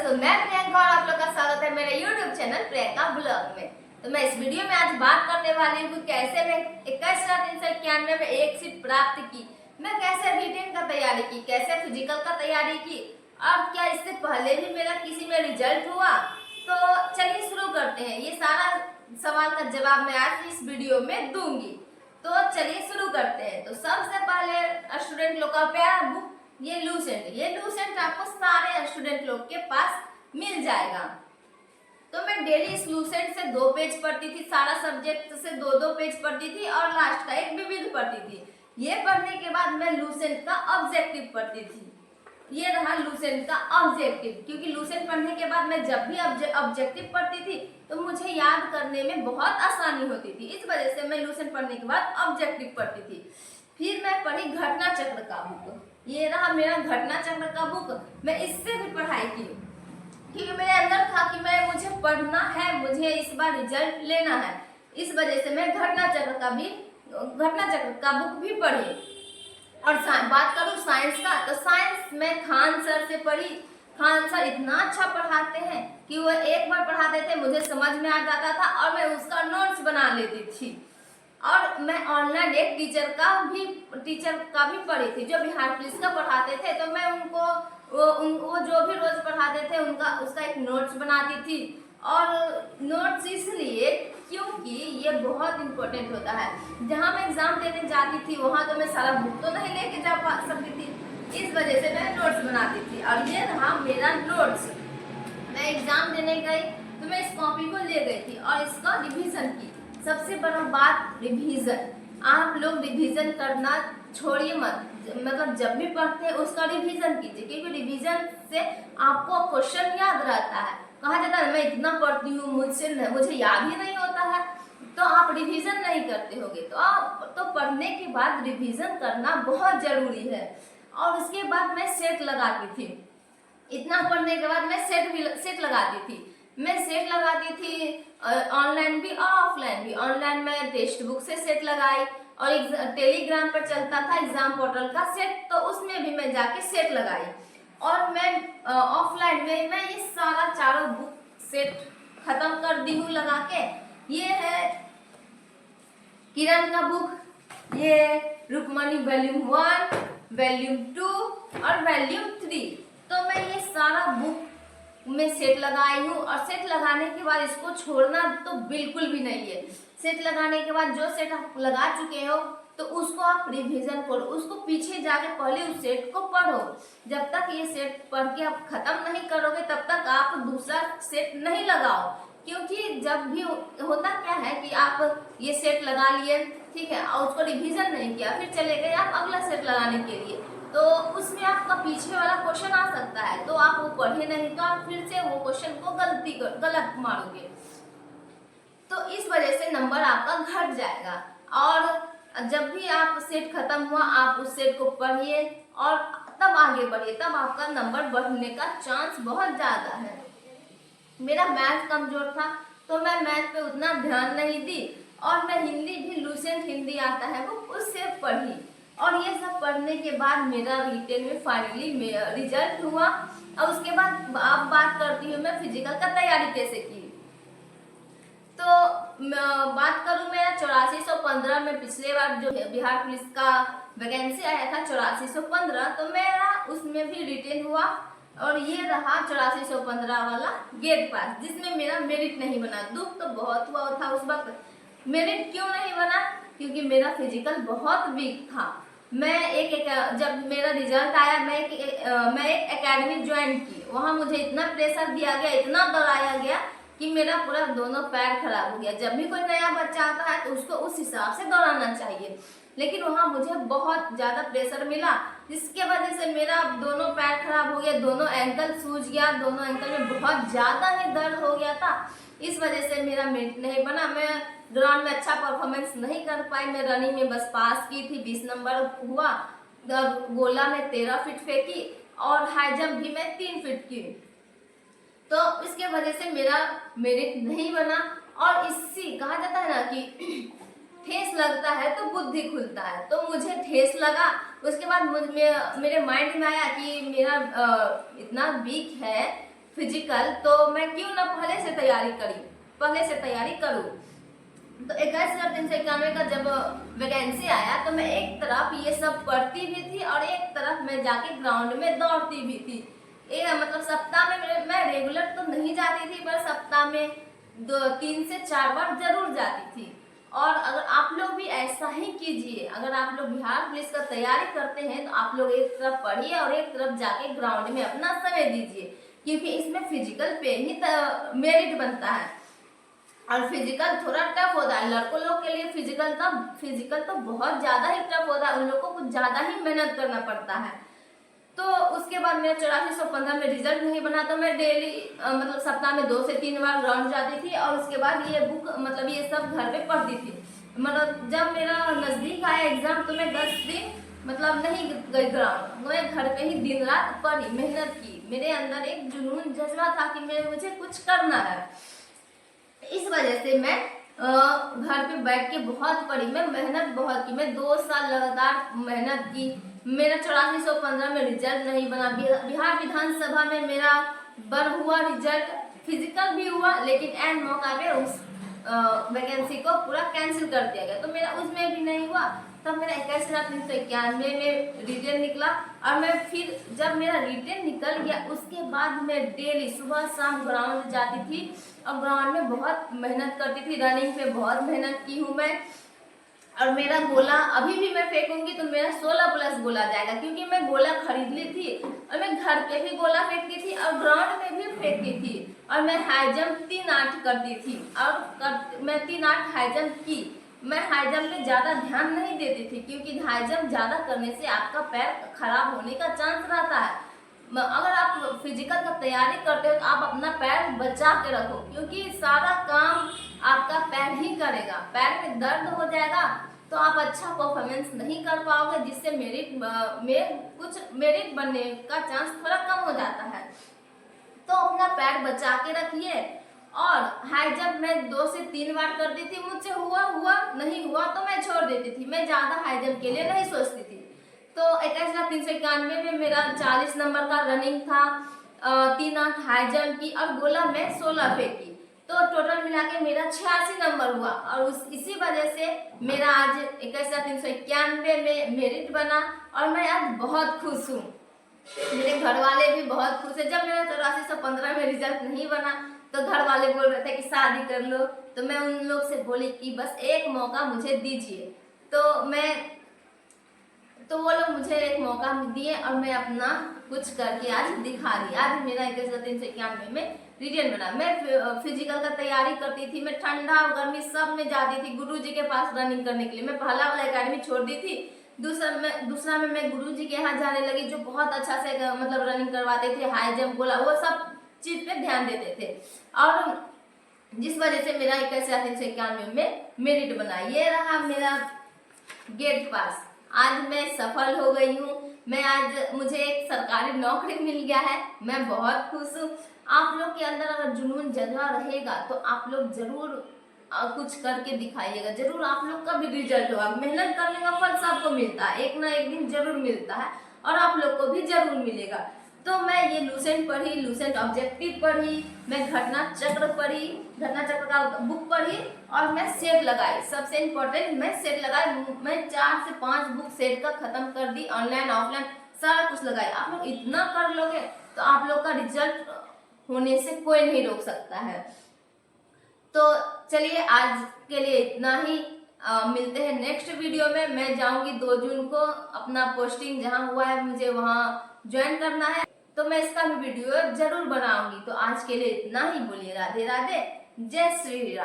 दोस्तों, मैं प्रियंका और आप लोग का स्वागत है मेरे YouTube चैनल प्रियंका ब्लॉग में। तो मैं इस वीडियो में आज बात करने वाली हूँ कैसे मैं 21,391 में 1 सीट प्राप्त की, मैं कैसे रिटेन का तैयारी की, कैसे फिजिकल का तैयारी की और क्या इससे पहले भी मेरा किसी में रिजल्ट हुआ। तो चलिए शुरू करते हैं। ये सारा सवाल का जवाब मैं आज इस वीडियो में दूंगी। तो चलिए शुरू करते हैं। तो सबसे पहले स्टूडेंट लोग का प्यारा बुक ये लूसेंट आपको सारे स्टूडेंट लोग के पास मिल जाएगा। तो मैं डेली इस लूसेंट से 2 पेज पढ़ती थी, सारा सब्जेक्ट से 2-2 पेज पढ़ती थी और लास्ट का एक विविध पढ़ती थी। ये पढ़ने के बाद मैं लूसेंट का ऑब्जेक्टिव पढ़ती थी। ये रहा लूसेंट का ऑब्जेक्टिव, क्योंकि लूसेंट पढ़ने के बाद मैं जब भी ऑब्जेक्टिव पढ़ती थी तो मुझे याद करने में बहुत आसानी होती थी। इस वजह से मैं लूसेंट पढ़ने के बाद ऑब्जेक्टिव पढ़ती थी। फिर मैं पढ़ी घटना चक्र का बुक। ये रहा मेरा घटना चक्र का बुक। मैं इससे भी पढ़ाई की क्योंकि मेरे अंदर था कि मुझे पढ़ना है, मुझे इस बार रिजल्ट लेना है। इस वजह से मैं घटना चक्र का बुक भी पढ़ी। और बात करूँ साइंस का, तो साइंस में खान सर से पढ़ी। खान सर इतना अच्छा पढ़ाते हैं कि वो एक बार पढ़ाते थे, मुझे समझ में आ जाता था और मैं उसका नोट्स बना लेती थी। और मैं ऑनलाइन एक टीचर का भी पढ़ी थी जो बिहार पुलिस का पढ़ाते थे। तो मैं उनको वो जो भी रोज पढ़ाते थे उसका एक नोट्स बनाती थी। और नोट्स इसलिए क्योंकि ये बहुत इम्पोर्टेंट होता है। जहाँ मैं एग्जाम देने जाती थी वहाँ तो मैं सारा बुक तो नहीं लेके जा सकती थी, इस वजह से मैं नोट्स बनाती थी। और ये रहा मेरा नोट्स। मैं एग्जाम देने गई तो मैं इस कॉपी को ले गई थी और इसका रिवीजन की। सबसे बड़ा बात रिवीजन। आप लोग रिवीजन करना छोड़िए मत, मतलब जब भी पढ़ते हैं उसका रिवीजन कीजिए, क्योंकि रिवीजन से आपको क्वेश्चन याद रहता है। कहा जाता है मैं इतना पढ़ती हूँ मुझे याद ही नहीं होता है, तो आप रिवीजन नहीं करते होगे। तो पढ़ने के बाद रिवीजन करना बहुत जरूरी है। और उसके बाद मैं सेट लगाती थी। इतना पढ़ने के बाद मैं सेट लगाती थी। मैं सेट लगाती थी ऑनलाइन भी और ऑफलाइन भी। ऑनलाइन में टेक्स्ट बुक से सेट लगाई और टेलीग्राम पर चलता था एग्जाम पोर्टल का सेट, तो उसमें भी मैं जाके सेट लगाई। और मैं ऑफलाइन में मैं ये सारा चारों बुक सेट खत्म कर दी हूँ लगा के। ये है किरण का बुक, ये रुक्मणी वॉल्यूम 1, वॉल्यूम 2 और वॉल्यूम 3। तो मैं ये सारा बुक में सेट लगाई हूँ। और सेट लगाने के बाद इसको छोड़ना तो बिल्कुल भी नहीं है। सेट लगाने के बाद जो सेट आप लगा चुके हो तो उसको आप रिवीजन करो, उसको पीछे जाके पहले उस सेट को पढ़ो। जब तक ये सेट पढ़ के आप खत्म नहीं करोगे तब तक आप दूसरा सेट नहीं लगाओ। क्योंकि जब भी होता क्या है कि आप ये सेट लगा लिए, ठीक है, और उसको रिवीजन नहीं किया, फिर चले गए आप अगला सेट लगाने के लिए, तो उसमें आपका पीछे वाला क्वेश्चन आ सकता है, तो आप वो पढ़े नहीं तो आप फिर से वो क्वेश्चन को गलत मारोगे, तो इस वजह से नंबर आपका घट जाएगा। और जब भी आप सेट खत्म हुआ आप उस सेट को पढ़िए और तब आगे बढ़िए, तब आपका नंबर बढ़ने का चांस बहुत ज्यादा है। मेरा मैथ कमजोर था तो मैं मैथ पे उतना ध्यान नहीं दी और मैं हिंदी भी लूसेंट हिंदी आता है वो उससे पढ़ी। और ये सब पढ़ने के बाद मेरा रिटेन में फाइनली रिजल्ट हुआ। और उसके बाद अब बात करती हूँ मैं फिजिकल का तैयारी कैसे की। तो बात करूँ मैं 8415 में पिछले बार जो बिहार पुलिस का वैकेंसी आया था 8415, तो मेरा उसमें भी रिटेन हुआ। और ये रहा 8415 वाला गेट पास, जिसमें मेरा मेरिट नहीं बना। दुख तो बहुत हुआ था उस वक्त। मेरिट क्यों नहीं बना? क्योंकि मेरा फिजिकल बहुत वीक था। जब मेरा रिजल्ट आया मैं एक एकेडमी ज्वाइन की। वहाँ मुझे इतना प्रेशर दिया गया, इतना डराया गया कि मेरा पूरा दोनों पैर खराब हो गया। जब भी कोई नया बच्चा आता है तो उसको उस हिसाब से दौड़ाना चाहिए, लेकिन वहाँ मुझे बहुत ज़्यादा प्रेशर मिला, जिसके वजह से मेरा दोनों पैर खराब हो गया, दोनों एंकल सूज गया, दोनों एंकल में बहुत ज़्यादा ही दर्द हो गया था। इस वजह से मेरा मेरिट नहीं बना। मैं ग्राउंड में अच्छा परफॉर्मेंस नहीं कर पाई। मैं रनिंग में बस पास की थी, 20 नंबर हुआ। गोला में 13 फीट फेंकी और हाई जंप भी मैं 3 फीट की। तो इसके वजह से मेरा मेरिट नहीं बना। और इससे कहा जाता है ना कि ठेस लगता है तो बुद्धि खुलता है, तो मुझे ठेस लगा। उसके बाद मेरे माइंड में आया कि मेरा इतना वीक है फिजिकल, तो मैं क्यों ना पहले से तैयारी करूँ। तो 21,391 का जब वैकेंसी आया तो मैं एक तरफ ये सब पढ़ती भी थी और एक तरफ मैं जाके ग्राउंड में दौड़ती भी थी। मतलब सप्ताह में मैं रेगुलर तो नहीं जाती थी, पर सप्ताह में 3 से 4 बार जरूर जाती थी। और अगर आप लोग भी ऐसा ही कीजिए, अगर आप लोग बिहार पुलिस का तैयारी करते हैं तो आप लोग एक तरफ पढ़िए और एक तरफ जाके ग्राउंड में अपना समय दीजिए, क्योंकि इसमें फिजिकल पे ही मेरिट बनता है। और फिजिकल थोड़ा टफ होता है लड़कों लोग के लिए। फिजिकल तो बहुत ज्यादा ही टफ होता है, उन लोग को कुछ ज्यादा ही मेहनत करना पड़ता है। तो उसके बाद मेरा 8415 में रिजल्ट नहीं बना, तो मैं डेली मतलब सप्ताह में 2 से 3 बार ग्राउंड जाती थी और उसके बाद ये बुक मतलब ये सब घर पे पढ़ती थी। मतलब जब मेरा नजदीक आया एग्जाम तो मैं 10 दिन मतलब नहीं गई ग्राउंड, मैं घर पे ही दिन रात पढ़ी, मेहनत की। मेरे अंदर एक जुनून जज्बा था कि मुझे कुछ करना है। इस वजह से मैं घर पे बैठ के बहुत पढ़ी, मैं मेहनत बहुत की। मैं 2 साल लगातार मेहनत की। मेरा 8415 में रिजल्ट नहीं बना। बिहार विधानसभा में मेरा हुआ रिजल्ट, फिजिकल भी हुआ, लेकिन एंड मौका पे उस वैकेंसी को पूरा कैंसिल कर दिया गया, तो मेरा उसमें भी नहीं हुआ। तब मेरा 21,391 में रिटर्न निकला। और मैं फिर जब मेरा रिटर्न निकल गया उसके बाद मैं डेली सुबह शाम ग्राउंड जाती थी और ग्राउंड में बहुत मेहनत करती थी। रनिंग पे बहुत मेहनत की हूँ मैं। और मेरा गोला अभी भी मैं फेंकूंगी तो मेरा 16+ गोला जाएगा, क्योंकि मैं गोला खरीद ली थी और मैं घर पे भी गोला फेंकती थी और ग्राउंड में भी फेंकती थी। और मैं हाई जंप 3-8 करती थी और मैं 3-8 हाई जंप की। मैं हाई जंप पे ज्यादा ध्यान नहीं देती थी, क्योंकि हाई जंप ज्यादा करने से आपका पैर खराब होने का चांस रहता है। अगर आप फिजिकल का तैयारी करते हो तो आप अपना पैर बचा के रखो, क्योंकि सारा काम आपका पैर ही करेगा। पैर में दर्द हो जाएगा तो आप अच्छा परफॉर्मेंस नहीं कर पाओगे, जिससे मेरिट बनने का चांस थोड़ा कम हो जाता है। तो अपना पैर बचा के रखिए। और हाई जंप मैं 2 से 3 बार करती थी, मुझसे हुआ नहीं हुआ तो मैं छोड़ देती थी, मैं ज्यादा हाई जंप के लिए नहीं सोचती थी। तो 21,391 में मेरा 40 नंबर का रनिंग था, 3-8 हाई जंप की और गोला मैं 16 फेंकी, तो टोटल मिला के मेरा 86 नंबर हुआ। और इसी वजह से मेरा आज 21,391 में मेरिट बना और मैं आज बहुत खुश हूँ। मेरे घर वाले भी बहुत खुश है। जब मेरा 8415 में रिजल्ट नहीं बना तो घर वाले बोल रहे थे कि शादी कर लो, तो मैं उन लोग से बोली कि बस एक मौका मुझे दीजिए। तो वो लोग मुझे एक मौका दिए और मैं अपना कुछ करके आज दिखा दी। आज मेरा 21,391 में रिटर्न बना। मैं फिजिकल का तैयारी करती थी, मैं ठंडा और गर्मी सब में जाती थी गुरुजी के पास रनिंग करने के लिए। मैं पहला वाला एकेडमी छोड़ दी थी, दूसरा में मैं गुरुजी के यहाँ जाने लगी, जो बहुत अच्छा से मतलब रनिंग करवाते थे, हाई जंप गोला वो सब चीज पे ध्यान देते थे। और जिस वजह से मेरा 21,391 में मेरिट बना। ये रहा मेरा गेट पास। आज मैं सफल हो गई हूँ। मुझे एक सरकारी नौकरी मिल गया है, मैं बहुत खुश हूँ। आप लोग के अंदर अगर जुनून जज्बा रहेगा तो आप लोग जरूर कुछ करके दिखाइएगा, जरूर आप लोग का भी रिजल्ट होगा। मेहनत करने का फल सबको मिलता है, एक ना एक दिन जरूर मिलता है और आप लोग को भी जरूर मिलेगा। तो मैं ये लूसेंट पढ़ी, लूसेंट ऑब्जेक्टिव पढ़ी, मैं घटना चक्र का बुक पढ़ी और मैं सेट लगाई। सबसे इम्पोर्टेंट मैं सेट लगाई। मैं 4 से 5 बुक सेट का खत्म कर दी, ऑनलाइन ऑफलाइन सारा कुछ लगाई। आप लोग इतना कर लोगे तो आप लोग का रिजल्ट होने से कोई नहीं रोक सकता है। तो चलिए आज के लिए इतना ही। मिलते हैं नेक्स्ट वीडियो में। मैं जाऊंगी 2 जून को, अपना पोस्टिंग जहां हुआ है मुझे वहां ज्वाइन करना है, तो मैं इसका भी वीडियो जरूर बनाऊंगी। तो आज के लिए इतना ही। बोलिए राधे राधे, जय श्री राम।